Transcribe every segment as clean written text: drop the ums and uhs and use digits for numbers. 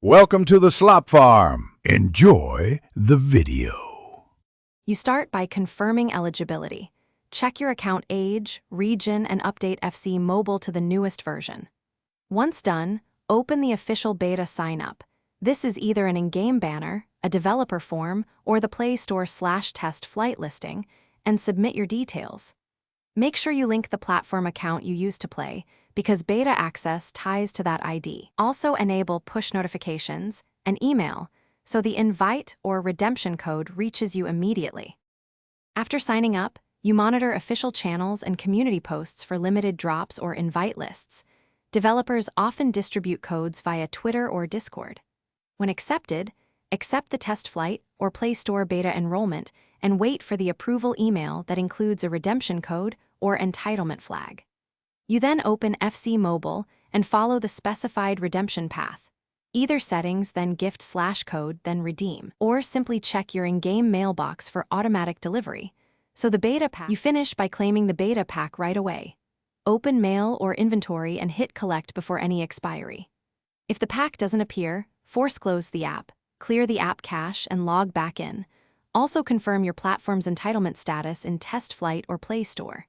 Welcome to the Slop Farm. Enjoy the video. You start by confirming eligibility. Check your account age, region, and update FC Mobile to the newest version. Once done, open the official beta sign-up. This is either an in-game banner, a developer form, or the Play Store/test flight listing, and submit your details. Make sure you link the platform account you use to play, because beta access ties to that ID. Also enable push notifications and email, so the invite or redemption code reaches you immediately. After signing up, you monitor official channels and community posts for limited drops or invite lists. Developers often distribute codes via Twitter or Discord. When accepted, accept the test flight or Play Store beta enrollment and wait for the approval email that includes a redemption code or entitlement flag. You then open FC Mobile and follow the specified redemption path. Either settings, then gift/code, then redeem, or simply check your in-game mailbox for automatic delivery. So the beta pack, you finish by claiming the beta pack right away. Open mail or inventory and hit collect before any expiry. If the pack doesn't appear, force close the app, clear the app cache, and log back in. Also confirm your platform's entitlement status in Test Flight or Play Store.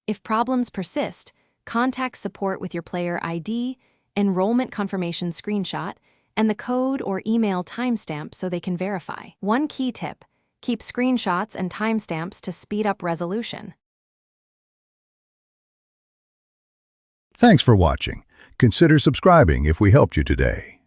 If problems persist, contact support with your player ID, enrollment confirmation screenshot, and the code or email timestamp so they can verify. One key tip: keep screenshots and timestamps to speed up resolution. Thanks for watching. Consider subscribing if we helped you today.